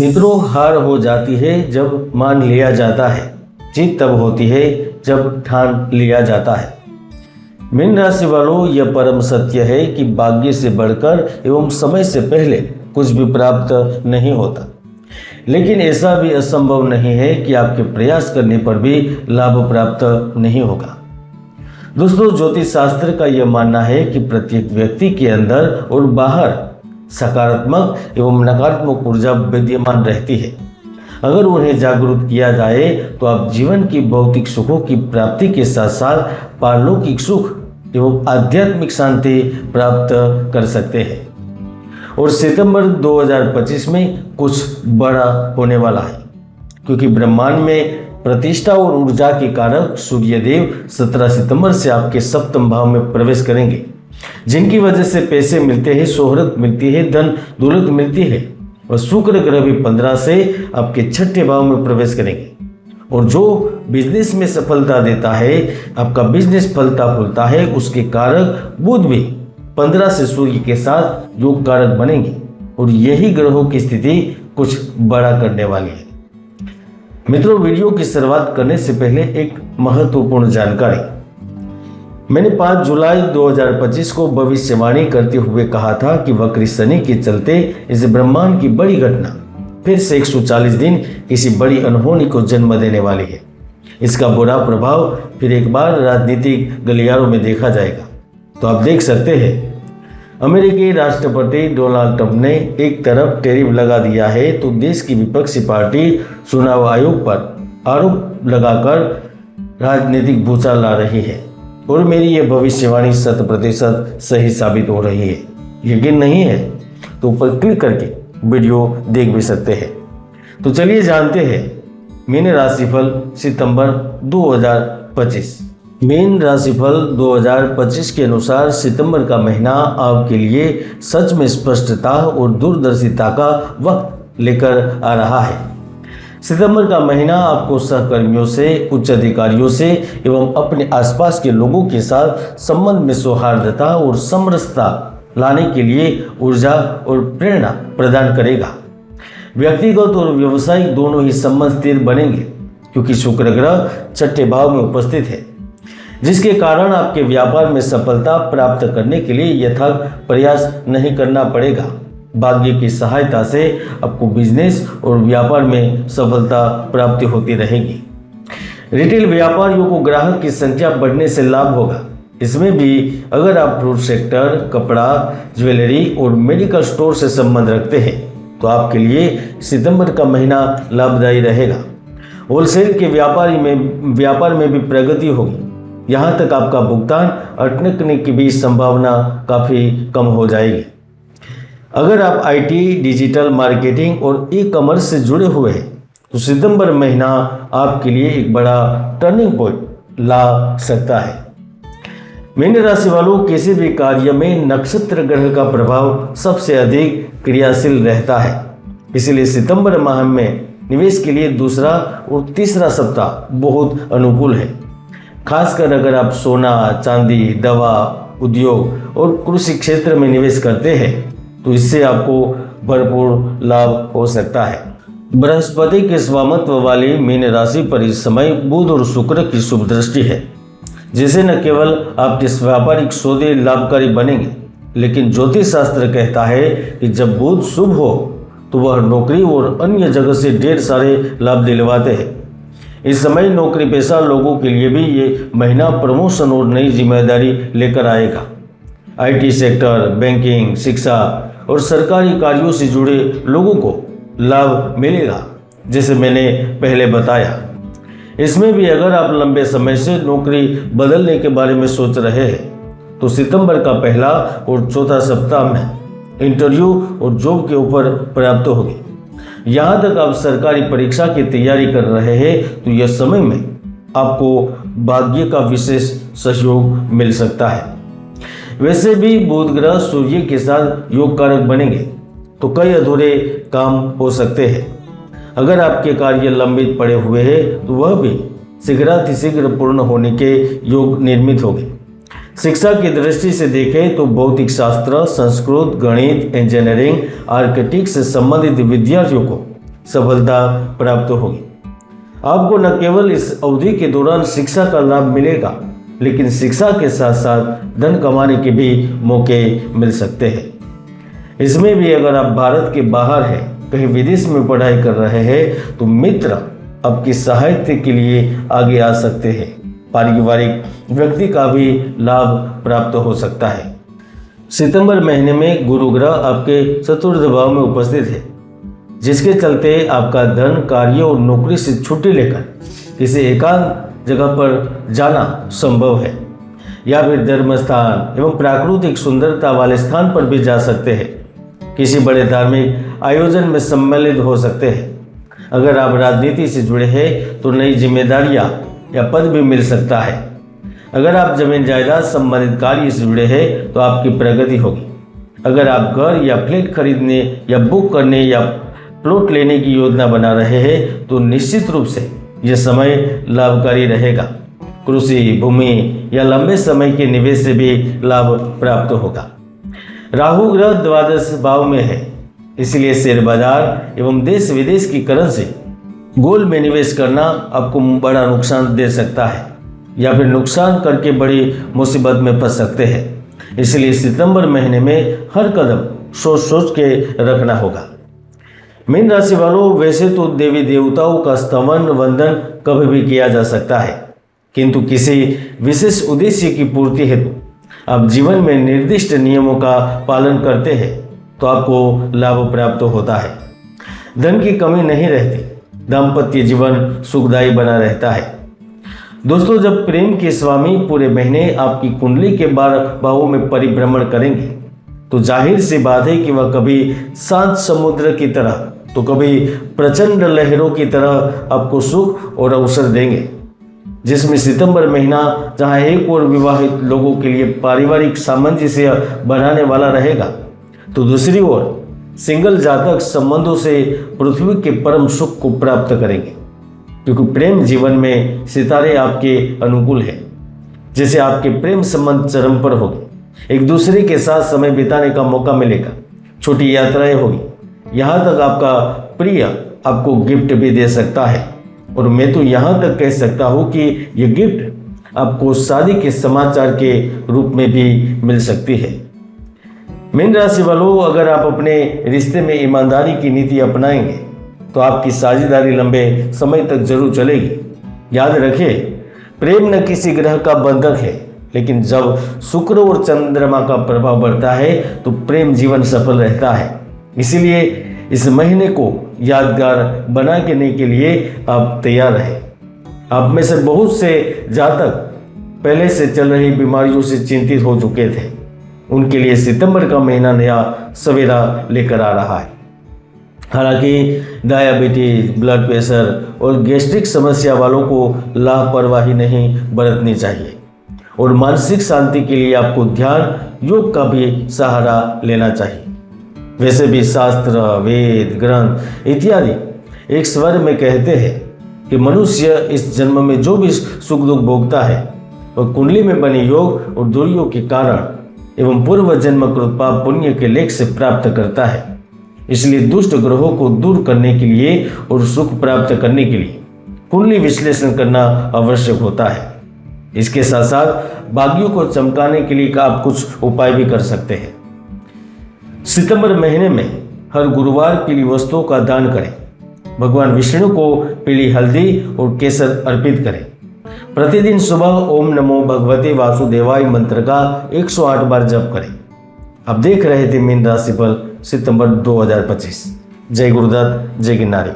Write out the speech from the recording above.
मित्रों, हार हो जाती है जब मान लिया जाता है, जीत तब होती है जब ठान लिया जाता है। मीन राशि वालों, यह परम सत्य है कि भाग्य से बढ़कर एवं समय से पहले कुछ भी प्राप्त नहीं होता, लेकिन ऐसा भी असंभव नहीं है कि आपके प्रयास करने पर भी लाभ प्राप्त नहीं होगा। दोस्तों, ज्योतिष शास्त्र का यह मानना है कि प्रत्येक व्यक्ति के अंदर और बाहर सकारात्मक एवं नकारात्मक ऊर्जा विद्यमान रहती है। अगर उन्हें जागरूक किया जाए तो आप जीवन की भौतिक सुखों की प्राप्ति के साथ साथ पारलौकिक सुख एवं आध्यात्मिक शांति प्राप्त कर सकते हैं। और सितंबर 2025 में कुछ बड़ा होने वाला है, क्योंकि ब्रह्मांड में प्रतिष्ठा और ऊर्जा के कारक सूर्यदेव 17 सितंबर से आपके सप्तम भाव में प्रवेश करेंगे, जिनकी वजह से पैसे मिलते हैं, शोहरत मिलती है, धन दौलत मिलती है। और शुक्र ग्रह भी 15 से आपके छठे भाव में प्रवेश करेंगे। और जो बिजनेस में सफलता देता है, आपका बिजनेस फलता फूलता है, उसके कारक बुध भी 15 से सूर्य के साथ योग कारक बनेंगे। और यही ग्रहों की स्थिति कुछ बड़ा करने वाली है। मित्रों, वीडियो की शुरुआत करने से पहले एक महत्वपूर्ण जानकारी। मैंने 5 जुलाई 2025 को भविष्यवाणी करते हुए कहा था कि वक्री शनि के चलते इस ब्रह्मांड की बड़ी घटना फिर से 140 दिन किसी बड़ी अनहोनी को जन्म देने वाली है। इसका बुरा प्रभाव फिर एक बार राजनीतिक गलियारों में देखा जाएगा। तो आप देख सकते हैं, अमेरिकी राष्ट्रपति डोनाल्ड ट्रंप ने एक तरफ टैरिफ लगा दिया है, तो देश की विपक्षी पार्टी चुनाव आयोग पर आरोप लगाकर राजनीतिक भूचाल ला रही है। और मेरी यह भविष्यवाणी 100% सही साबित हो रही है। यकीन नहीं है तो ऊपर क्लिक करके वीडियो देख भी सकते हैं। तो चलिए जानते हैं मीन राशिफल सितंबर 2025। मीन राशिफल 2025 के अनुसार सितंबर का महीना आपके लिए सच में स्पष्टता और दूरदर्शिता का वक्त लेकर आ रहा है। सितंबर का महीना आपको सहकर्मियों से, उच्च अधिकारियों से एवं अपने आसपास के लोगों के साथ संबंध में सौहार्दता और समरसता लाने के लिए ऊर्जा और प्रेरणा प्रदान करेगा। व्यक्तिगत और व्यावसायिक दोनों ही संबंध स्थिर बनेंगे, क्योंकि शुक्र ग्रह छठे भाव में उपस्थित है, जिसके कारण आपके व्यापार में सफलता प्राप्त करने के लिए यथार्थ प्रयास नहीं करना पड़ेगा। भाग्य की सहायता से आपको बिजनेस और व्यापार में सफलता प्राप्ति होती रहेगी। रिटेल व्यापारियों को ग्राहक की संख्या बढ़ने से लाभ होगा। इसमें भी अगर आप फ्रूट सेक्टर, कपड़ा, ज्वेलरी और मेडिकल स्टोर से संबंध रखते हैं तो आपके लिए सितंबर का महीना लाभदायी रहेगा। होलसेल के व्यापार में भी प्रगति होगी। यहाँ तक आपका भुगतान अटकने की भी संभावना काफ़ी कम हो जाएगी। अगर आप आईटी, डिजिटल मार्केटिंग और ई कॉमर्स से जुड़े हुए हैं तो सितंबर महीना आपके लिए एक बड़ा टर्निंग पॉइंट ला सकता है। मीन राशि वालों, किसी भी कार्य में नक्षत्र ग्रह का प्रभाव सबसे अधिक क्रियाशील रहता है। इसलिए सितंबर माह में निवेश के लिए दूसरा और तीसरा सप्ताह बहुत अनुकूल है। खासकर अगर आप सोना, चांदी, दवा, उद्योग और कृषि क्षेत्र में निवेश करते हैं तो इससे आपको भरपूर लाभ हो सकता है। बृहस्पति के स्वामित्व वाली मीन राशि पर इस समय बुध और शुक्र की शुभ दृष्टि है, जिससे न केवल आपके व्यापारिक सौदे लाभकारी बनेंगे, लेकिन ज्योतिष शास्त्र कहता है कि जब बुध शुभ हो तो वह नौकरी और अन्य जगह से ढेर सारे लाभ दिलवाते हैं। इस समय नौकरी पेशा लोगों के लिए भी ये महीना प्रमोशन और नई जिम्मेदारी लेकर आएगा। आईटी सेक्टर, बैंकिंग, शिक्षा और सरकारी कार्यों से जुड़े लोगों को लाभ मिलेगा, जैसे मैंने पहले बताया। इसमें भी अगर आप लंबे समय से नौकरी बदलने के बारे में सोच रहे हैं तो सितंबर का पहला और चौथा सप्ताह में इंटरव्यू और जॉब के ऊपर प्राप्त होगी। यहाँ तक आप सरकारी परीक्षा की तैयारी कर रहे हैं तो यह समय में आपको भाग्य का विशेष सहयोग मिल सकता है। वैसे भी बुध ग्रह सूर्य के साथ योग कारक बनेंगे तो कई अधूरे काम हो सकते हैं। अगर आपके कार्य लंबित पड़े हुए हैं तो वह भी शीघ्रातिशीघ्र पूर्ण होने के योग निर्मित होंगे। शिक्षा की दृष्टि से देखें तो भौतिक शास्त्र, संस्कृत, गणित, इंजीनियरिंग, आर्किटेक्ट से संबंधित विद्यार्थियों को सफलता प्राप्त होगी। आपको न केवल इस अवधि के दौरान शिक्षा का लाभ मिलेगा, लेकिन शिक्षा के साथ साथ धन कमाने के भी मौके मिल सकते हैं। इसमें भी अगर आप भारत के बाहर हैं, कहीं विदेश में पढ़ाई कर रहे हैं, तो मित्र आपकी सहायता के लिए आगे आ सकते हैं। पारिवारिक व्यक्ति का भी लाभ प्राप्त हो सकता है। सितंबर महीने में गुरु ग्रह आपके चतुर्थ भाव में उपस्थित है, जिसके चलते आपका धन, कार्य और नौकरी से छुट्टी लेकर किसी एकांत जगह पर जाना संभव है, या फिर धर्म स्थान एवं प्राकृतिक सुंदरता वाले स्थान पर भी जा सकते हैं। किसी बड़े धार्मिक आयोजन में सम्मिलित हो सकते हैं। अगर आप राजनीति से जुड़े हैं तो नई जिम्मेदारियां या पद भी मिल सकता है। अगर आप जमीन जायदाद संबंधित कार्य से जुड़े हैं तो आपकी प्रगति होगी। अगर आप घर या फ्लैट खरीदने या बुक करने या प्लॉट लेने की योजना बना रहे हैं तो निश्चित रूप से यह समय लाभकारी रहेगा। कृषि, भूमि या लंबे समय के निवेश से भी लाभ प्राप्त होगा। राहु ग्रह द्वादश भाव में है, इसलिए शेयर बाजार एवं देश विदेश की करेंसी गोल्ड में निवेश करना आपको बड़ा नुकसान दे सकता है, या फिर नुकसान करके बड़ी मुसीबत में फंस सकते हैं। इसलिए सितंबर महीने में हर कदम सोच सोच के रखना होगा। मीन राशि वालों, वैसे तो देवी देवताओं का स्तवन वंदन कभी भी किया जा सकता है, किंतु किसी विशेष उद्देश्य की पूर्ति हेतु आप जीवन में निर्दिष्ट नियमों का पालन करते हैं तो आपको लाभ प्राप्त होता है। धन की कमी नहीं रहती, दाम्पत्य जीवन सुखदायी बना रहता है। दोस्तों, जब प्रेम के स्वामी पूरे महीने आपकी कुंडली के 12 भावों में परिभ्रमण करेंगे तो जाहिर सी बात है कि वह कभी शांत समुद्र की तरह तो कभी प्रचंड लहरों की तरह आपको सुख और अवसर देंगे। जिसमें सितंबर महीना जहां एक और विवाहित लोगों के लिए पारिवारिक सामंजस्य बढ़ाने वाला रहेगा, तो दूसरी ओर सिंगल जातक संबंधों से पृथ्वी के परम सुख को प्राप्त करेंगे, क्योंकि प्रेम जीवन में सितारे आपके अनुकूल है। जैसे आपके प्रेम संबंध चरम पर होगी, एक दूसरे के साथ समय बिताने का मौका मिलेगा, छोटी यात्राएं होगी, यहाँ तक आपका प्रिय आपको गिफ्ट भी दे सकता है। और मैं तो यहाँ तक कह सकता हूँ कि ये गिफ्ट आपको शादी के समाचार के रूप में भी मिल सकती है। मीन राशि वालों, अगर आप अपने रिश्ते में ईमानदारी की नीति अपनाएंगे तो आपकी साझेदारी लंबे समय तक जरूर चलेगी। याद रखें, प्रेम न किसी ग्रह का बंधक है, लेकिन जब शुक्र और चंद्रमा का प्रभाव बढ़ता है तो प्रेम जीवन सफल रहता है। इसीलिए इस महीने को यादगार बनाने के लिए आप तैयार रहें। आप में से बहुत से जातक पहले से चल रही बीमारियों से चिंतित हो चुके थे, उनके लिए सितंबर का महीना नया सवेरा लेकर आ रहा है। हालांकि डायबिटीज, ब्लड प्रेशर और गैस्ट्रिक समस्या वालों को लापरवाही नहीं बरतनी चाहिए, और मानसिक शांति के लिए आपको ध्यान, योग का भी सहारा लेना चाहिए। वैसे भी शास्त्र, वेद, ग्रंथ इत्यादि एक स्वर में कहते हैं कि मनुष्य इस जन्म में जो भी सुख दुख भोगता है वह कुंडली में बने योग और दुर्योग के कारण एवं पूर्व जन्म कृत पाप पुण्य के लेख से प्राप्त करता है। इसलिए दुष्ट ग्रहों को दूर करने के लिए और सुख प्राप्त करने के लिए कुंडली विश्लेषण करना आवश्यक होता है। इसके साथ साथ भाग्यों को चमकाने के लिए आप कुछ उपाय भी कर सकते हैं। सितंबर महीने में हर गुरुवार पीली वस्तुओं का दान करें। भगवान विष्णु को पीली हल्दी और केसर अर्पित करें। प्रतिदिन सुबह ओम नमो भगवते वासुदेवाय मंत्र का 108 बार जप करें। अब देख रहे थे मीन राशि फल सितंबर 2025। जय गुरुदत्त, जय गिरनारी।